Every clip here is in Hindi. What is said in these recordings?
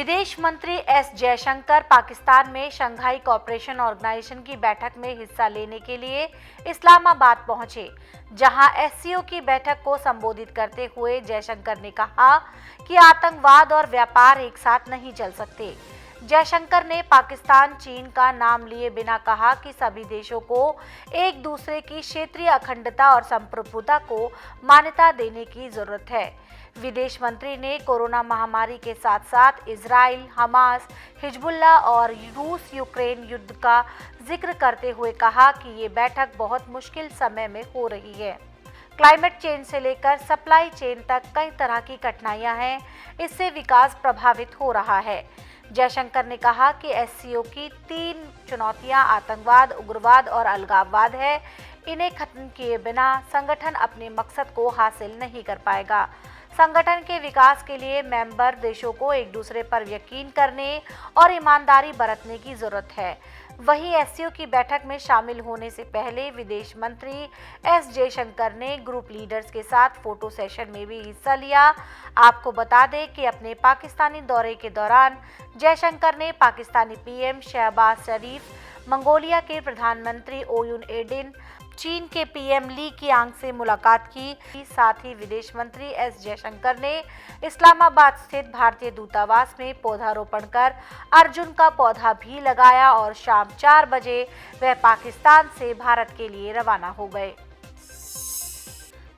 विदेश मंत्री एस जयशंकर पाकिस्तान में शंघाई कोऑपरेशन ऑर्गेनाइजेशन की बैठक में हिस्सा लेने के लिए इस्लामाबाद पहुंचे, जहां एससीओ की बैठक को संबोधित करते हुए जयशंकर ने कहा कि आतंकवाद और व्यापार एक साथ नहीं चल सकते। जयशंकर ने पाकिस्तान, चीन का नाम लिए बिना कहा कि सभी देशों को एक दूसरे की क्षेत्रीय अखंडता और संप्रभुता को मान्यता देने की जरूरत है। विदेश मंत्री ने कोरोना महामारी के साथ साथ इजराइल, हमास, हिजबुल्लाह और रूस यूक्रेन युद्ध का जिक्र करते हुए कहा कि ये बैठक बहुत मुश्किल समय में हो रही है। क्लाइमेट चेंज से लेकर सप्लाई चेन तक कई तरह की कठिनाइयां हैं, इससे विकास प्रभावित हो रहा है। जयशंकर ने कहा कि एससीओ की 3 चुनौतियां आतंकवाद, उग्रवाद और अलगाववाद है। इन्हें खत्म किए बिना संगठन अपने मकसद को हासिल नहीं कर पाएगा। संगठन के विकास के लिए मेंबर देशों को एक दूसरे पर यकीन करने और ईमानदारी बरतने की जरूरत है। वहीं एससीओ की बैठक में शामिल होने से पहले विदेश मंत्री एस जयशंकर ने ग्रुप लीडर्स के साथ फोटो सेशन में भी हिस्सा लिया। आपको बता दें कि अपने पाकिस्तानी दौरे के दौरान जयशंकर ने पाकिस्तानी पीएम शहबाज शरीफ, मंगोलिया के प्रधानमंत्री ओयुन एडिन, चीन के पीएम ली कीयांग से मुलाकात की। साथ ही विदेश मंत्री एस जयशंकर ने इस्लामाबाद स्थित भारतीय दूतावास में पौधारोपण कर अर्जुन का पौधा भी लगाया और शाम 4 बजे वह पाकिस्तान से भारत के लिए रवाना हो गए।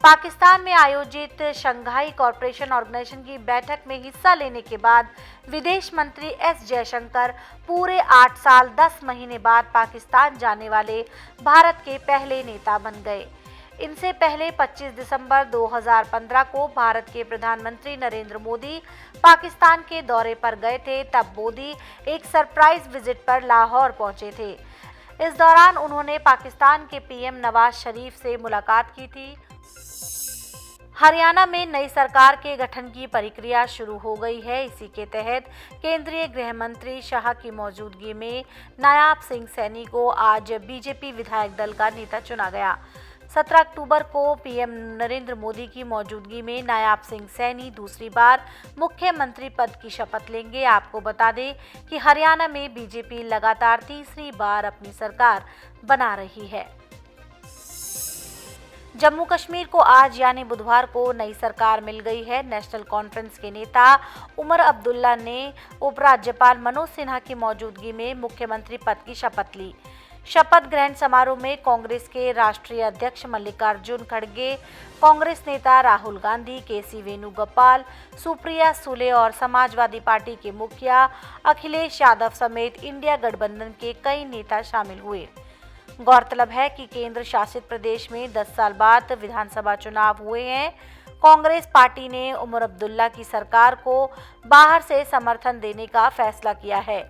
पाकिस्तान में आयोजित शंघाई कोऑपरेशन ऑर्गेनाइजेशन की बैठक में हिस्सा लेने के बाद विदेश मंत्री एस जयशंकर पूरे 8 साल 10 महीने बाद पाकिस्तान जाने वाले भारत के पहले नेता बन गए। इनसे पहले 25 दिसंबर 2015 को भारत के प्रधानमंत्री नरेंद्र मोदी पाकिस्तान के दौरे पर गए थे। तब मोदी एक सरप्राइज विजिट पर लाहौर पहुंचे थे। इस दौरान उन्होंने पाकिस्तान के पीएम नवाज शरीफ से मुलाकात की थी। हरियाणा में नई सरकार के गठन की प्रक्रिया शुरू हो गई है। इसी के तहत केंद्रीय गृह मंत्री शाह की मौजूदगी में नायाब सिंह सैनी को आज बीजेपी विधायक दल का नेता चुना गया। 17 अक्टूबर को पीएम नरेंद्र मोदी की मौजूदगी में नायाब सिंह सैनी दूसरी बार मुख्यमंत्री पद की शपथ लेंगे। आपको बता दें कि हरियाणा में बीजेपी लगातार तीसरी बार अपनी सरकार बना रही है। जम्मू कश्मीर को आज यानी बुधवार को नई सरकार मिल गई है। नेशनल कॉन्फ्रेंस के नेता उमर अब्दुल्ला ने उपराज्यपाल मनोज सिन्हा की मौजूदगी में मुख्यमंत्री पद की शपथ ली। शपथ ग्रहण समारोह में कांग्रेस के राष्ट्रीय अध्यक्ष मल्लिकार्जुन खड़गे, कांग्रेस नेता राहुल गांधी, केसी वेणुगोपाल, सुप्रिया सुले और समाजवादी पार्टी के मुखिया अखिलेश यादव समेत इंडिया गठबंधन के कई नेता शामिल हुए। गौरतलब है कि केंद्र शासित प्रदेश में 10 साल बाद विधानसभा चुनाव हुए हैं। कांग्रेस पार्टी ने उमर अब्दुल्ला की सरकार को बाहर से समर्थन देने का फैसला किया है।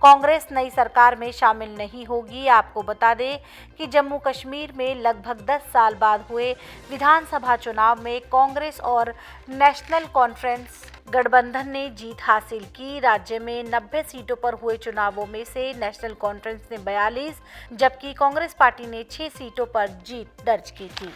कांग्रेस नई सरकार में शामिल नहीं होगी। आपको बता दें कि जम्मू कश्मीर में लगभग 10 साल बाद हुए विधानसभा चुनाव में कांग्रेस और नेशनल कॉन्फ्रेंस गठबंधन ने जीत हासिल की। राज्य में 90 सीटों पर हुए चुनावों में से नेशनल कॉन्फ्रेंस ने 42 जबकि कांग्रेस पार्टी ने 6 सीटों पर जीत दर्ज की थी।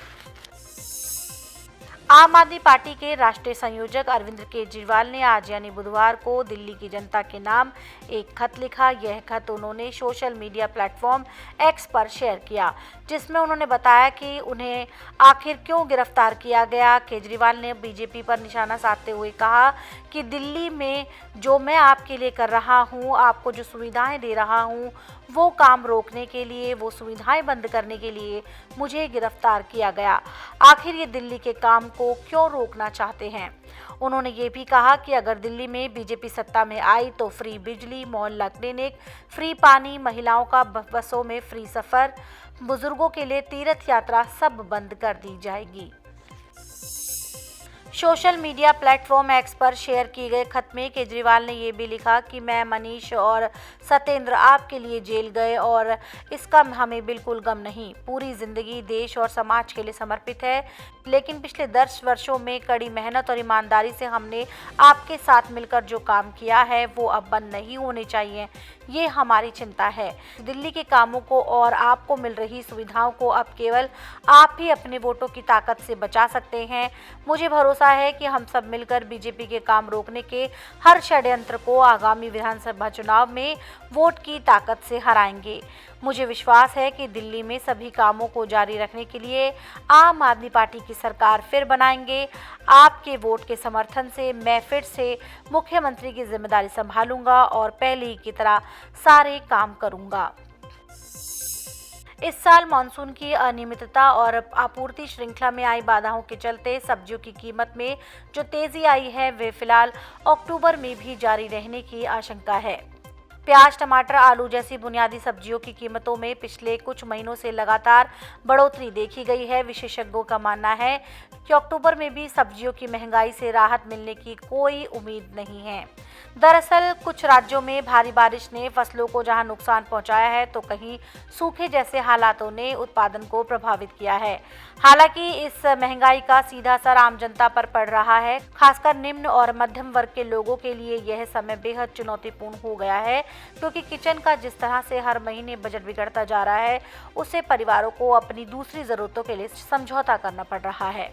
आम आदमी पार्टी के राष्ट्रीय संयोजक अरविंद केजरीवाल ने आज यानी बुधवार को दिल्ली की जनता के नाम एक खत लिखा। यह खत उन्होंने सोशल मीडिया प्लेटफॉर्म एक्स पर शेयर किया, जिसमें उन्होंने बताया कि उन्हें आखिर क्यों गिरफ्तार किया गया। केजरीवाल ने बीजेपी पर निशाना साधते हुए कहा कि दिल्ली में जो मैं आपके लिए कर रहा हूं, आपको जो सुविधाएं दे रहा हूं, वो काम रोकने के लिए, वो सुविधाएं बंद करने के लिए मुझे गिरफ्तार किया गया। आखिर ये दिल्ली के काम को क्यों रोकना चाहते हैं। उन्होंने ये भी कहा कि अगर दिल्ली में बीजेपी सत्ता में आई तो फ्री बिजली, मोहल्ला क्लिनिक, फ्री पानी, महिलाओं का बसों में फ्री सफर, बुजुर्गों के लिए तीर्थ यात्रा सब बंद कर दी जाएगी। सोशल मीडिया प्लेटफॉर्म एक्स पर शेयर किए गए खत में केजरीवाल ने ये भी लिखा कि मैं, मनीष और सत्येंद्र आपके लिए जेल गए और इसका हमें बिल्कुल गम नहीं। पूरी जिंदगी देश और समाज के लिए समर्पित है, लेकिन पिछले 10 वर्षों में कड़ी मेहनत और ईमानदारी से हमने आपके साथ मिलकर जो काम किया है वो अब बंद नहीं होने चाहिए। ये हमारी चिंता है। दिल्ली के कामों को और आपको मिल रही सुविधाओं को अब केवल आप ही अपने वोटों की ताकत से बचा सकते हैं। मुझे भरोसा है कि हम सब मिलकर बीजेपी के काम रोकने के हर षड्यंत्र को आगामी विधानसभा चुनाव में वोट की ताकत से हराएंगे। मुझे विश्वास है कि दिल्ली में सभी कामों को जारी रखने के लिए आम आदमी पार्टी की सरकार फिर बनाएंगे। आपके वोट के समर्थन से मैं फिर से मुख्यमंत्री की जिम्मेदारी संभालूंगा और पहले की तरह सारे काम करूंगा। इस साल मानसून की अनियमितता और आपूर्ति श्रृंखला में आई बाधाओं के चलते सब्जियों की कीमत में जो तेजी आई है वे फिलहाल अक्टूबर में भी जारी रहने की आशंका है। प्याज, टमाटर, आलू जैसी बुनियादी सब्जियों की कीमतों में पिछले कुछ महीनों से लगातार बढ़ोतरी देखी गई है। विशेषज्ञों का मानना है कि अक्टूबर में भी सब्जियों की महंगाई से राहत मिलने की कोई उम्मीद नहीं है। दरअसल कुछ राज्यों में भारी बारिश ने फसलों को जहां नुकसान पहुंचाया है तो कहीं सूखे जैसे हालातों ने उत्पादन को प्रभावित किया है। हालांकि इस महंगाई का सीधा असर आम जनता पर पड़ रहा है। खासकर निम्न और मध्यम वर्ग के लोगों के लिए यह समय बेहद चुनौतीपूर्ण हो गया है, क्योंकि किचन का जिस तरह से हर महीने बजट बिगड़ता जा रहा है, उससे परिवारों को अपनी दूसरी जरूरतों के लिए समझौता करना पड़ रहा है।